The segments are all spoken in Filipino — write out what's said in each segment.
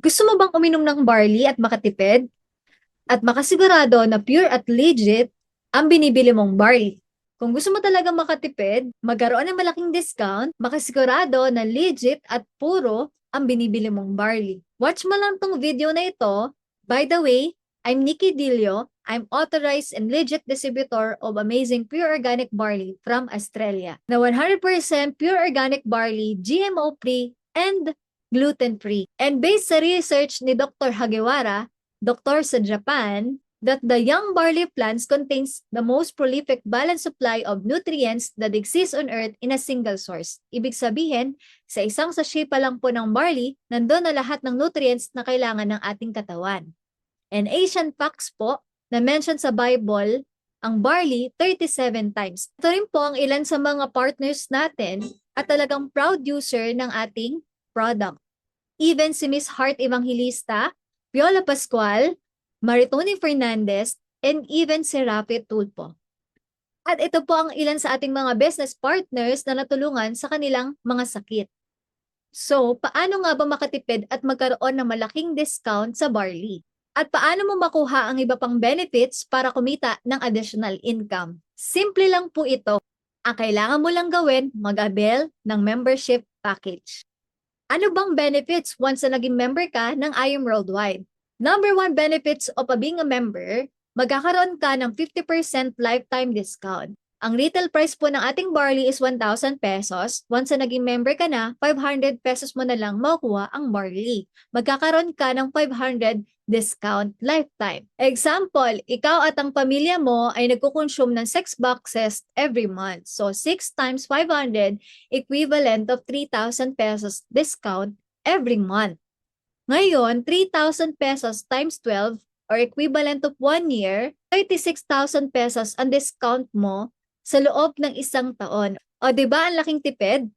Gusto mo bang uminom ng barley at makatipid? At makasigurado na pure at legit ang binibili mong barley? Kung gusto mo talagang makatipid, magkaroon ng malaking discount, makasigurado na legit at puro ang binibili mong barley. Watch mo lang tong video na ito. By the way, I'm Nikki Dilio. I'm authorized and legit distributor of amazing pure organic barley from Australia. Na 100% pure organic barley, GMO-free, and gluten-free. And based sa research ni Dr. Hagiwara, doktor sa Japan, that the young barley plants contains the most prolific balanced supply of nutrients that exist on earth in a single source. Ibig sabihin, sa isang sachet pa lang po ng barley, nandun na lahat ng nutrients na kailangan ng ating katawan. And Asian facts po, na mention sa Bible, ang barley 37 times. Ito rin po ang ilan sa mga partners natin at talagang proud user ng ating product. Even si Miss Heart Evangelista, Viola Pascual, Maritoni Fernandez, and even si Rafi Tulpo. At ito po ang ilan sa ating mga business partners na natulungan sa kanilang mga sakit. So, paano nga ba makatipid at magkaroon ng malaking discount sa barley? At paano mo makuha ang iba pang benefits para kumita ng additional income? Simple lang po ito. Ang kailangan mo lang gawin, mag-avail ng membership package. Ano bang benefits once na naging member ka ng IM Worldwide? Number 1 benefits of being a member, magkakaroon ka ng 50% lifetime discount. Ang retail price po ng ating barley is 1,000 pesos. Once na naging member ka na, 500 pesos mo na lang makukuha ang barley. Magkakaroon ka ng 500 discount lifetime. Example, ikaw at ang pamilya mo ay nagkukonsume ng 6 boxes every month. So 6 times 500 equivalent of 3,000 pesos discount every month. Ngayon, 3,000 pesos times 12 or equivalent of 1 year, 36,000 pesos ang discount mo sa loob ng isang taon. O diba ang laking tipid?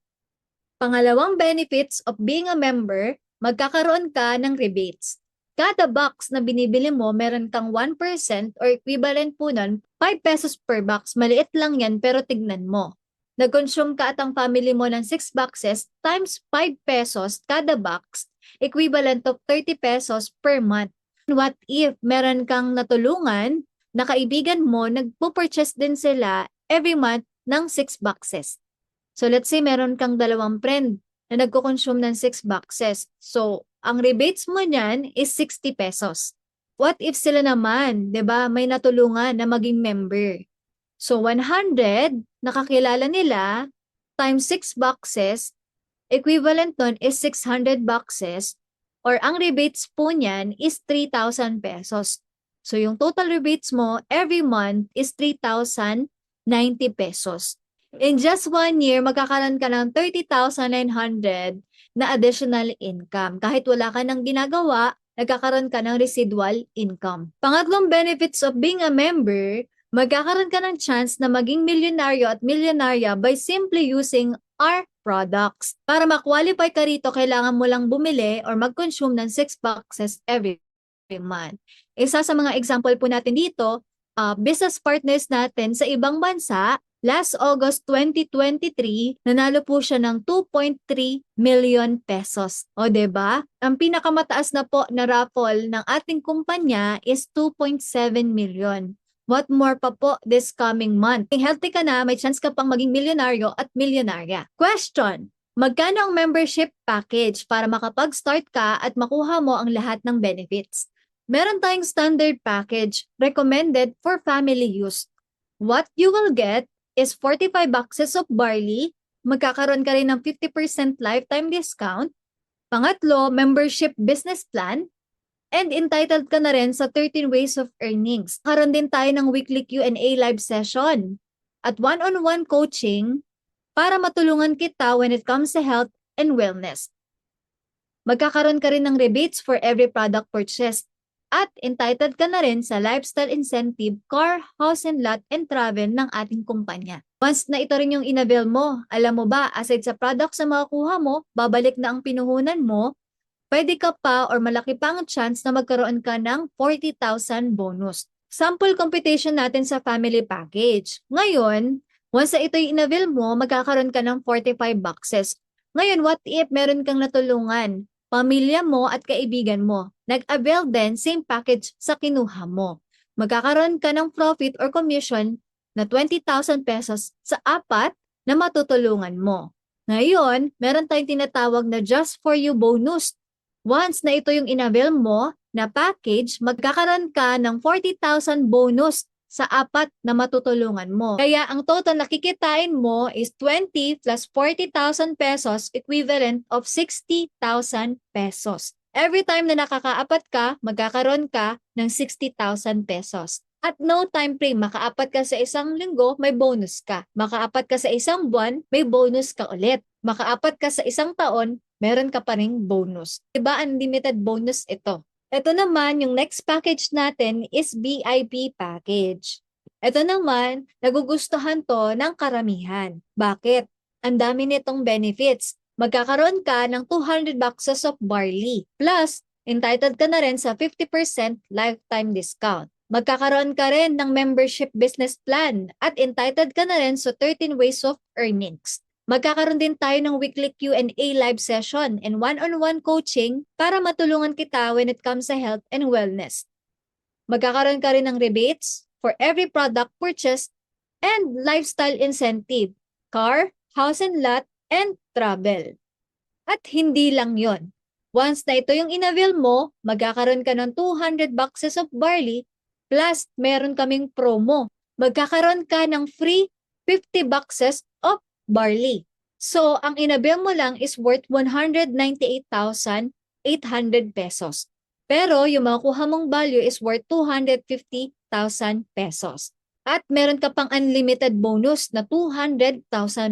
Pangalawang benefits of being a member, magkakaroon ka ng rebates. Kada box na binibili mo, meron kang 1% or equivalent po nun, 5 pesos per box. Maliit lang yan pero tignan mo. Nag-consume ka at ang family mo ng 6 boxes times 5 pesos kada box, equivalent of 30 pesos per month. What if meron kang natulungan na kaibigan mo, nagpo-purchase din sila every month ng 6 boxes. So let's say meron kang dalawang friend na nagko-consume ng 6 boxes. So ang rebates mo niyan is 60 pesos. What if sila naman, 'di ba, may natulungan na maging member? So 100 nakakilala nila times 6 boxes, equivalent nun is 600 boxes or ang rebates po niyan is 3,000 pesos. So yung total rebates mo every month is 3,090 pesos. In just 1 year, magkakaroon ka ng 30,900 na additional income. Kahit wala ka nang ginagawa, nagkakaroon ka ng residual income. Pangatlong benefits of being a member, magkakaroon ka ng chance na maging milyonaryo at milyonarya by simply using our products. Para ma-qualify ka rito, kailangan mo lang bumili or mag-consume ng 6 boxes every month. Isa sa mga example po natin dito, business partners natin sa ibang bansa, last August 2023, nanalo po siya ng 2.3 million pesos. O, diba? Ang pinakamataas na po na raffle ng ating kumpanya is 2.7 million. What more pa po this coming month? Kung healthy ka na, may chance ka pang maging milyonaryo at milyonarya. Question: magkano ang membership package para makapag-start ka at makuha mo ang lahat ng benefits? Meron tayong standard package recommended for family use. What you will get is 45 boxes of barley, magkakaroon ka rin ng 50% lifetime discount. Pangatlo, membership business plan, and entitled ka na rin sa 13 ways of earnings. Karoon din tayo ng weekly Q&A live session at one-on-one coaching para matulungan kita when it comes to health and wellness. Magkakaroon ka rin ng rebates for every product purchased. At entitled ka na rin sa lifestyle incentive, car, house and lot, and travel ng ating kumpanya. Once na ito rin yung inavail mo, alam mo ba, aside sa products na makukuha mo, babalik na ang pinuhunan mo, pwede ka pa or malaki pa ang chance na magkaroon ka ng 40,000 bonus. Sample computation natin sa family package. Ngayon, once na ito yung inavail mo, magkakaroon ka ng 45 boxes. Ngayon, what if meron kang natulungan pamilya mo at kaibigan mo. Nag-avail din same package sa kinuha mo. Magkakaroon ka ng profit or commission na 20,000 pesos sa apat na matutulungan mo. Ngayon, meron tayong tinatawag na Just For You bonus. Once na ito yung inavail mo na package, magkakaroon ka ng 40,000 bonus sa apat na matutulungan mo. Kaya ang total na kikitain mo is 20 plus 40,000 pesos equivalent of 60,000 pesos. Every time na nakakaapat ka, magkakaroon ka ng 60,000 pesos. At no time frame, makaapat ka sa isang linggo, may bonus ka. Makaapat ka sa isang buwan, may bonus ka ulit. Makaapat ka sa isang taon, meron ka pa ring bonus. Diba unlimited bonus ito? Ito naman, yung next package natin is VIP package. Ito naman, nagugustuhan to ng karamihan. Bakit? Ang dami nitong benefits. Magkakaroon ka ng 200 boxes of barley. Plus, entitled ka na rin sa 50% lifetime discount. Magkakaroon ka rin ng membership business plan at entitled ka na rin sa 13 ways of earnings. Magkakaroon din tayo ng weekly Q&A live session and one-on-one coaching para matulungan kita when it comes sa health and wellness. Magkakaroon ka rin ng rebates for every product purchased and lifestyle incentive, car, house and lot, and travel. At hindi lang yon. Once na ito yung inavail mo, magkakaroon ka ng 200 boxes of barley plus meron kaming promo. Magkakaroon ka ng free 50 boxes of barley. So, ang inavail mo lang is worth 198,800 pesos. Pero, yung makuha mong value is worth 250,000 pesos. At meron ka pang unlimited bonus na 200,000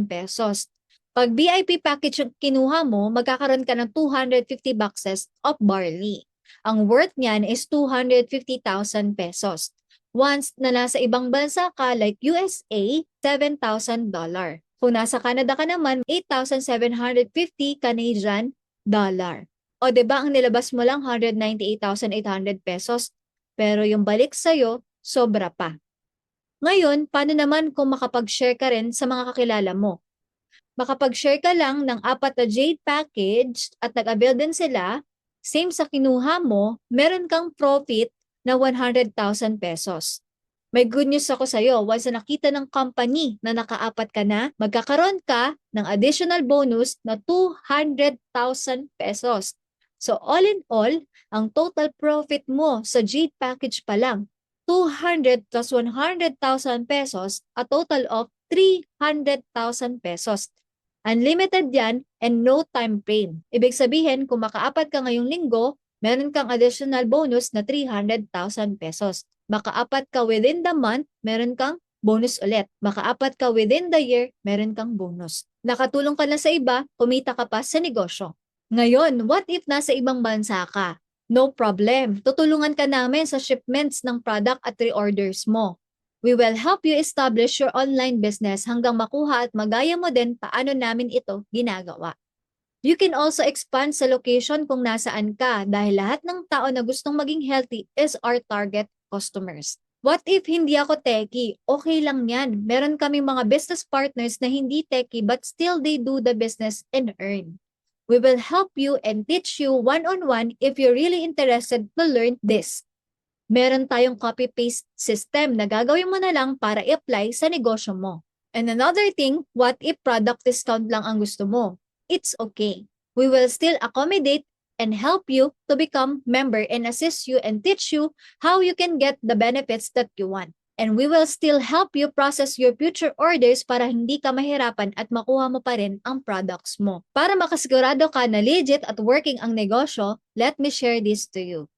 pesos. Pag VIP package yung kinuha mo, magkakaroon ka ng 250 boxes of barley. Ang worth niyan is 250,000 pesos. Once na nasa ibang bansa ka like USA, $7,000. Kung nasa Canada ka naman, 8,750 Canadian dollar. O diba ang nilabas mo lang 198,800 pesos, pero yung balik sa'yo, sobra pa. Ngayon, paano naman kung makapag-share ka rin sa mga kakilala mo? Makapag-share ka lang ng 4 na Jade package at nag-avail din sila, same sa kinuha mo, meron kang profit na 100,000 pesos. May good news ako sa'yo. Once na nakita ng company na nakaapat ka na, magkakaroon ka ng additional bonus na 200,000 pesos. So all in all, ang total profit mo sa Jade package pa lang, 200 plus 100,000 pesos, a total of 300,000 pesos. Unlimited yan and no time frame. Ibig sabihin, kung makaapat ka ngayong linggo, meron kang additional bonus na 300,000 pesos. Makaapat ka within the month, meron kang bonus ulit. Makaapat ka within the year, meron kang bonus. Nakatulong ka na sa iba, kumita ka pa sa negosyo. Ngayon, what if nasa ibang bansa ka? No problem. Tutulungan ka namin sa shipments ng product at reorders mo. We will help you establish your online business hanggang makuha at magaya mo din paano namin ito ginagawa. You can also expand sa location kung nasaan ka dahil lahat ng tao na gustong maging healthy is our target customers. What if hindi ako techie? Okay lang yan. Meron kaming mga business partners na hindi techie but still they do the business and earn. We will help you and teach you one-on-one if you're really interested to learn this. Meron tayong copy-paste system na gagawin mo na lang para i-apply sa negosyo mo. And another thing, what if product discount lang ang gusto mo? It's okay. We will still accommodate and help you to become member and assist you and teach you how you can get the benefits that you want. And we will still help you process your future orders para hindi ka mahirapan at makuha mo pa rin ang products mo. Para makasigurado ka na legit at working ang negosyo, let me share this to you.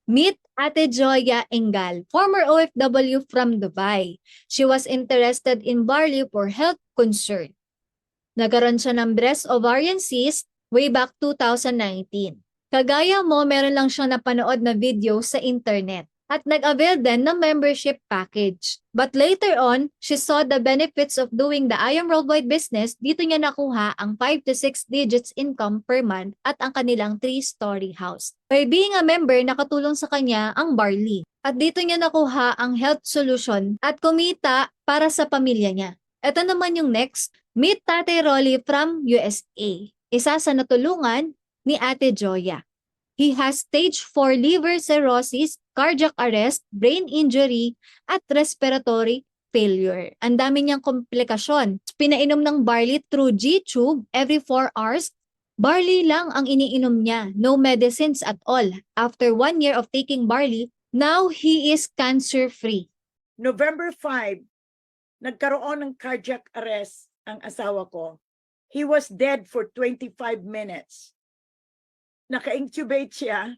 Meet Ate Joya Engal, former OFW from Dubai. She was interested in barley for health concern. Nagkaroon siya ng breast ovarian cyst way back 2019. Kagaya mo, meron lang siyang napanood na video sa internet at nag-avail din ng membership package. But later on, she saw the benefits of doing the I Am Worldwide business. Dito niya nakuha ang 5 to 6 digits income per month at ang kanilang 3-story house. By being a member, nakatulong sa kanya ang barley. At dito niya nakuha ang health solution at kumita para sa pamilya niya. Ito naman yung next, meet Tate Rolly from USA. Isa sa natulungan ni Ate Joya. He has stage 4 liver cirrhosis, cardiac arrest, brain injury, at respiratory failure. Ang dami niyang komplikasyon. Pinainom ng barley through G-tube every 4 hours. Barley lang ang iniinom niya, no medicines at all. After 1 year of taking barley, now he is cancer-free. November 5, nagkaroon ng cardiac arrest ang asawa ko. He was dead for 25 minutes. Naka-intubate siya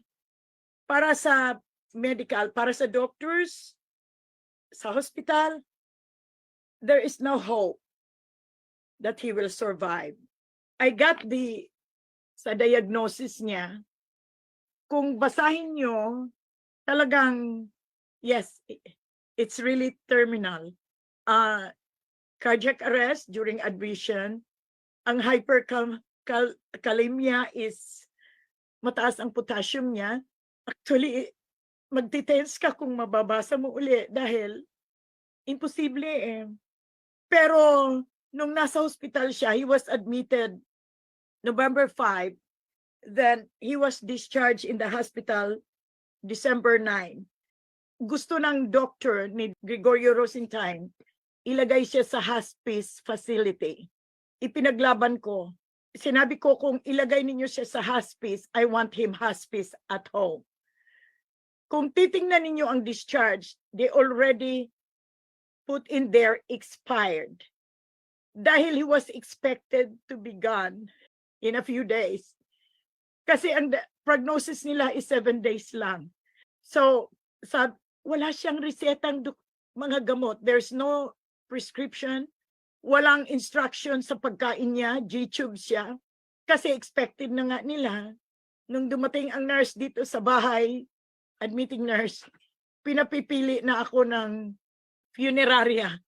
para sa medical, para sa doctors, sa hospital. There is no hope that he will survive. I got sa diagnosis niya, kung basahin nyo, talagang, yes, it's really terminal. Cardiac arrest during admission. Ang hyperkalemia is mataas ang potassium niya. Actually, magtitens ka kung mababasa mo uli dahil imposible eh. Pero nung nasa hospital siya, he was admitted November 5. Then he was discharged in the hospital December 9. Gusto ng doctor ni Gregorio Rosentine, ilagay siya sa hospice facility. Ipinaglaban ko. Sinabi ko, kung ilagay ninyo siya sa hospice, I want him hospice at home. Kung titingnan ninyo ang discharge, they already put in there expired. Dahil he was expected to be gone in a few days. Kasi ang prognosis nila is 7 days lang. So, wala siyang resetang mga gamot. There's no prescription. Walang instruction sa pagkain niya, G-tube siya. Kasi expected na nga nila. Nung dumating ang nurse dito sa bahay, admitting nurse, pinapipili na ako ng funeraria.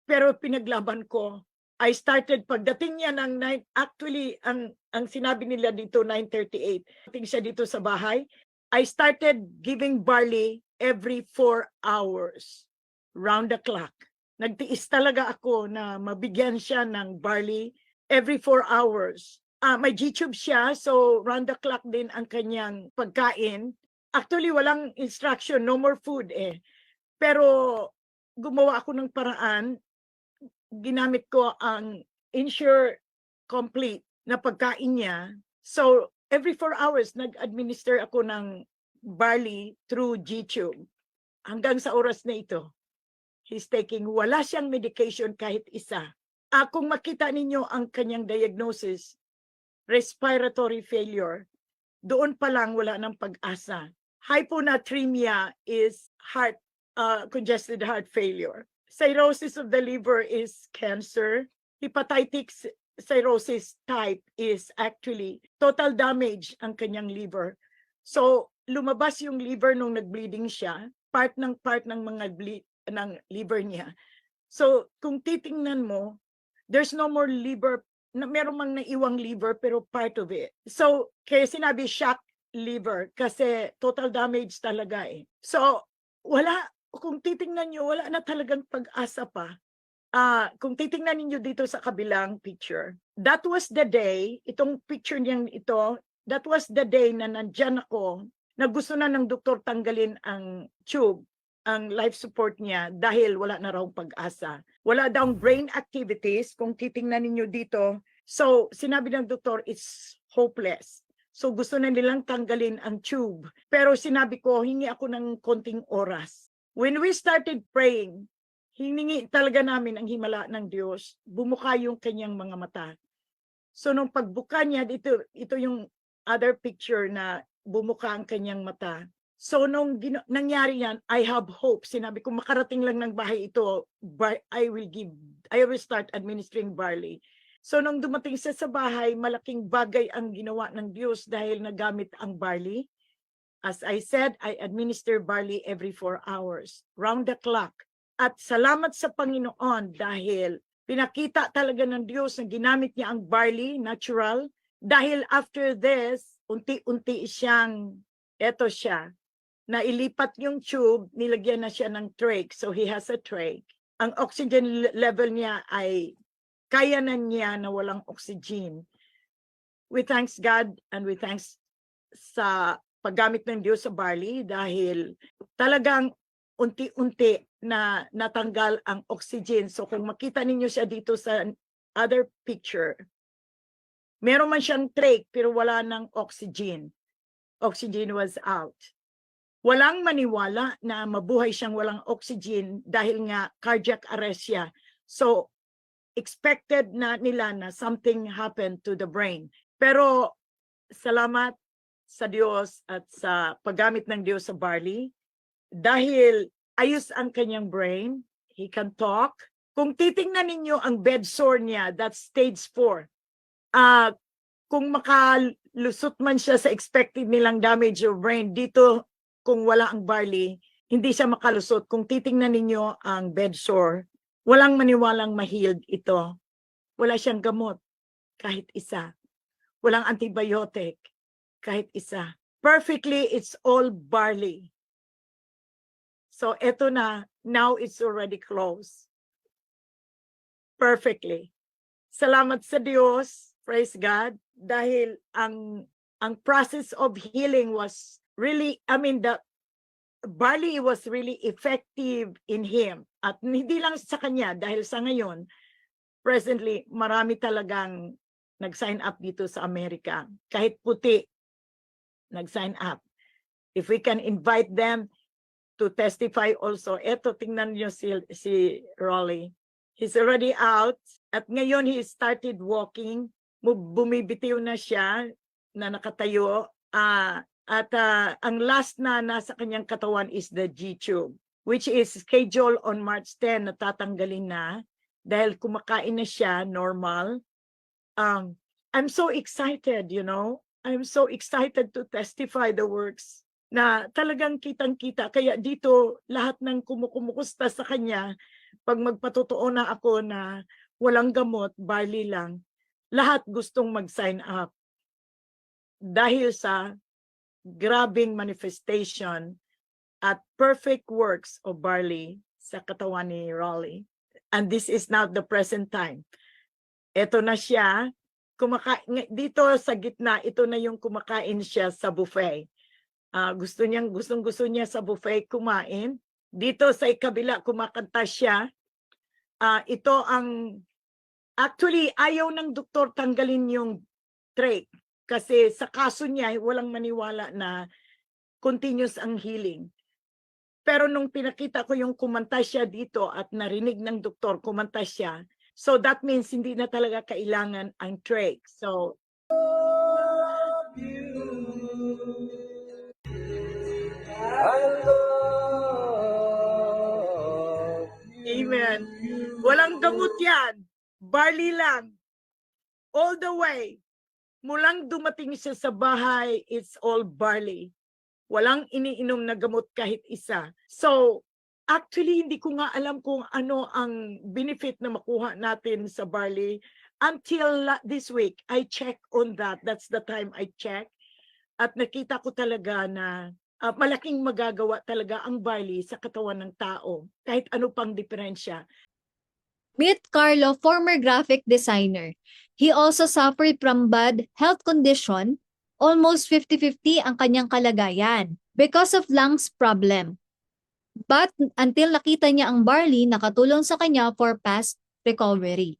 Pero pinaglaban ko. I started, pagdating niya ng 9, actually, ang sinabi nila dito, 9:38. Pagdating siya dito sa bahay, I started giving barley every 4 hours, round the clock. Nagtiis talaga ako na mabigyan siya ng barley every 4 hours. May G-tube siya, so round the clock din ang kanyang pagkain. Actually, walang instruction, no more food eh. Pero gumawa ako ng paraan, ginamit ko ang Ensure Complete na pagkain niya. So every 4 hours, nag-administer ako ng barley through G-tube. Hanggang sa oras na ito. He's taking, wala siyang medication kahit isa. Kung makita ninyo ang kanyang diagnosis, respiratory failure, doon pa lang wala ng pag-asa. Hyponatremia is congested heart failure. Cirrhosis of the liver is cancer. Hepatitic cirrhosis type is actually total damage ang kanyang liver. So, lumabas yung liver nung nag-bleeding siya, part ng mga ng liver niya. So, kung titingnan mo, there's no more liver, meron mang naiwang liver pero part of it. So, kaya sinabi shock liver kasi total damage talaga eh. So, kung titingnan nyo, wala na talagang pag-asa pa. Kung titingnan niyo dito sa kabilang picture, that was the day, itong picture niyang ito, that was the day na nandyan ako, na gusto na ng doktor tanggalin ang tube, ang life support niya dahil wala na raw pag-asa. Wala daw brain activities, kung titingnan ninyo dito. So, sinabi ng doktor, it's hopeless. So, gusto na nilang tanggalin ang tube. Pero sinabi ko, hingi ako ng konting oras. When we started praying, hiningi talaga namin ang himala ng Diyos. Bumuka yung kanyang mga mata. So, nung pagbuka niya, ito yung other picture na bumuka ang kanyang mata. So, nung nangyari yan, I have hope. Sinabi ko, makarating lang ng bahay ito, I will start administering barley. So, nung dumating siya sa bahay, malaking bagay ang ginawa ng Diyos dahil nagamit ang barley. As I said, I administer barley every 4 hours, round the clock. At salamat sa Panginoon dahil pinakita talaga ng Diyos na ginamit niya ang barley, natural. Dahil after this, unti-unti siyang, eto siya, na ilipat yung tube, nilagyan na siya ng trach. So he has a trach. Ang oxygen level niya ay kaya na niya na walang oxygen. we thanks God and we thanks sa paggamit ng Diyos sa barley dahil talagang unti-unti na natanggal ang oxygen. So kung makita ninyo siya dito sa other picture, meron man siyang trach pero wala ng oxygen. Oxygen was out. Walang maniwala na mabuhay siyang walang oxygen dahil nga cardiac arrest siya. So expected na nila na something happened to the brain. Pero salamat sa Diyos at sa paggamit ng Diyos sa barley dahil ayos ang kanyang brain, he can talk. Kung titingnan ninyo ang bed sore niya, that's stage 4. Kung makalusot man siya sa expected nilang damage of brain, dito kung wala ang barley, hindi siya makalusot. Kung titingnan ninyo ang bed sore, walang maniwalang ma-healed ito. Wala siyang gamot, kahit isa. Walang antibiotic, kahit isa. Perfectly, it's all barley. So eto na, now it's already closed. Perfectly. Salamat sa Diyos, praise God, dahil ang process of healing was really, the barley was really effective in him. At hindi lang sa kanya, dahil sa ngayon, presently, marami talagang nag-sign up dito sa Amerika. Kahit puti, nag-sign up. If we can invite them to testify also. Eto, tingnan niyo si Rolly. He's already out. At ngayon, he started walking. Bumibitiw na siya na nakatayo. At ang last na nasa kanyang katawan is the G-tube, which is scheduled on March 10 na tatanggalin na dahil kumakain na siya normal. I'm so excited, I'm so excited to testify the works na talagang kitang-kita. Kaya dito, lahat ng kumukumusta sa kanya, pag magpatotoo na ako na walang gamot, barley lang, lahat gustong mag-sign up. Dahil sa grabing manifestation at perfect works of barley sa katawan ni Rolly. And this is now the present time. Ito na siya, dito sa gitna, ito na yung kumakain siya sa buffet. Gustong-gusto niya sa buffet kumain. Dito sa ikabila, kumakanta siya. Ito ang, actually, ayaw ng doktor tanggalin yung trach. Kasi sa kaso niya, walang maniwala na continuous ang healing. Pero nung pinakita ko yung kumanta siya dito at narinig ng doktor, kumanta siya. So that means hindi na talaga kailangan ang trach. So, amen. Walang gamot yan. Barley lang. All the way. Mulang dumating siya sa bahay, it's all barley. Walang iniinom na gamot kahit isa. So, actually, hindi ko nga alam kung ano ang benefit na makuha natin sa barley. Until this week, I check on that. That's the time I check. At nakita ko talaga na malaking magagawa talaga ang barley sa katawan ng tao. Kahit ano pang diferensya. Meet Carlo, former graphic designer. He also suffered from bad health condition. Almost 50-50 ang kanyang kalagayan because of lungs problem. But until nakita niya ang barley, nakatulong sa kanya for fast recovery.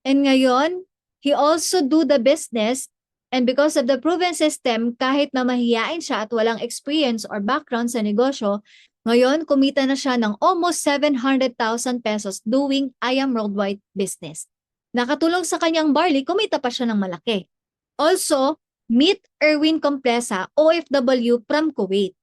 And ngayon, he also do the business, and because of the proven system, kahit na mahiyain siya at walang experience or background sa negosyo, ngayon kumita na siya ng almost 700,000 pesos doing I Am Worldwide business. Nakatulong sa kanyang barley, kumita pa siya ng malaki. Also, meet Erwin Compresa, OFW from Kuwait.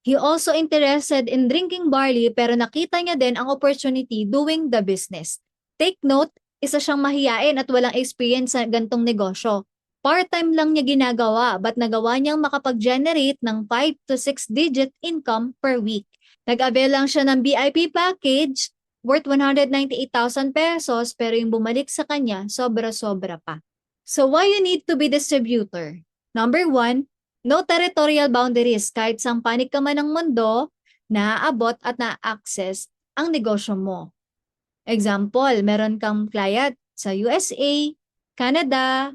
He also interested in drinking barley pero nakita niya din ang opportunity doing the business. Take note, isa siyang mahiyain at walang experience sa gantong negosyo. Part-time lang niya ginagawa but nagawa niyang makapag-generate ng 5 to 6 digit income per week. Nag-avail lang siya ng VIP package worth 198,000 pesos pero yung bumalik sa kanya sobra-sobra pa. So why you need to be distributor? Number 1, no territorial boundaries. Kahit sang panig ka man ng mundo, naaabot at na-access ang negosyo mo. Example, meron kang client sa USA, Canada,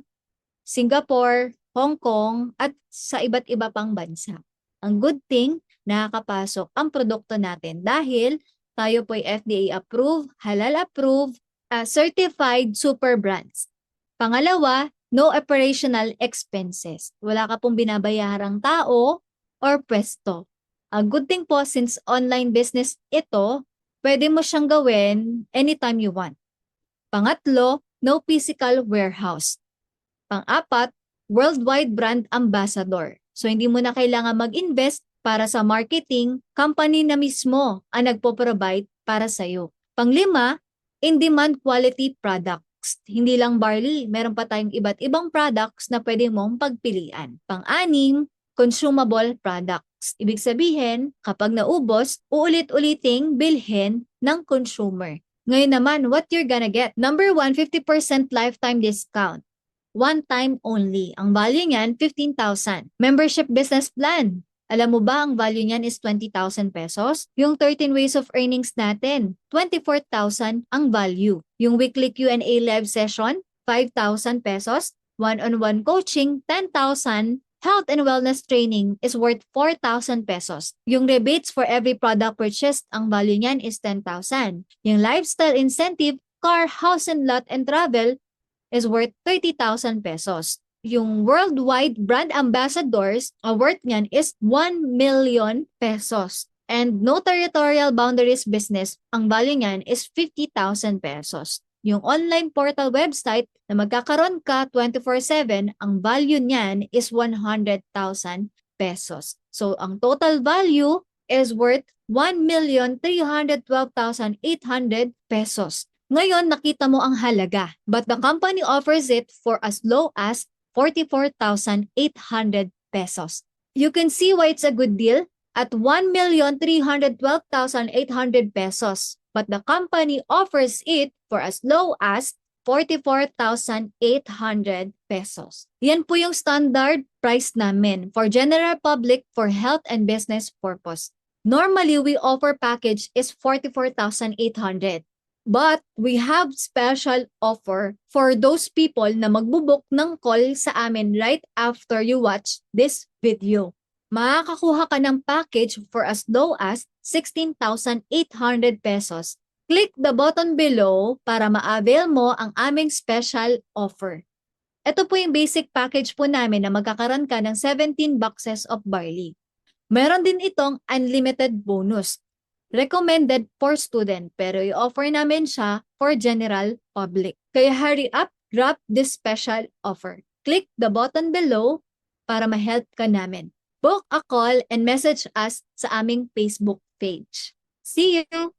Singapore, Hong Kong, at sa iba't iba pang bansa. Ang good thing, nakakapasok ang produkto natin dahil tayo po'y FDA approved, halal approved, certified super brands. Pangalawa, no operational expenses. Wala ka pong binabayarang tao or pwesto. A good thing po, since online business ito, pwede mo siyang gawin anytime you want. Pangatlo, no physical warehouse. Pang-apat, worldwide brand ambassador. So hindi mo na kailangan mag-invest para sa marketing, company na mismo ang nagpo-provide para sa'yo. Panglima, in-demand quality products. Hindi lang barley, meron pa tayong iba't ibang products na pwede mong pagpilian. Pang-anim, consumable products. Ibig sabihin, kapag naubos, uulit-uliting bilhin ng consumer. Ngayon naman, what you're gonna get? Number 1, 50% lifetime discount. One time only. Ang value niyan, 15,000. Membership business plan. Alam mo ba ang value niyan is 20,000 pesos? Yung 13 ways of earnings natin, 24,000 ang value. Yung weekly Q&A live session, 5,000 pesos. One-on-one coaching, 10,000. Health and wellness training is worth 4,000 pesos. Yung rebates for every product purchased, ang value niyan is 10,000. Yung lifestyle incentive, car, house and lot and travel is worth 30,000 pesos. Yung worldwide brand ambassadors, ang worth niyan is 1 million pesos. And no territorial boundaries business, ang value niyan is 50,000 pesos. Yung online portal website na magkakaroon ka 24/7, ang value niyan is 100,000 pesos. So ang total value is worth 1,312,800 pesos. Ngayon, nakita mo ang halaga, but the company offers it for as low as 44,800 pesos. You can see why it's a good deal at 1,312,800 pesos, but the company offers it for as low as 44,800 pesos. Yan po yung standard price namin for general public for health and business purpose. Normally, we offer package is 44,800. But we have special offer for those people na magbubook ng call sa amin right after you watch this video. Makakakuha ka ng package for as low as 16,800 pesos. Click the button below para ma-avail mo ang aming special offer. Ito po yung basic package po namin na magkakaroon ka ng 17 boxes of barley. Meron din itong unlimited bonus. Recommended for student pero i-offer namin siya for general public. Kaya hurry up, grab this special offer. Click the button below para ma-help ka namin. Book a call and message us sa aming Facebook page. See you!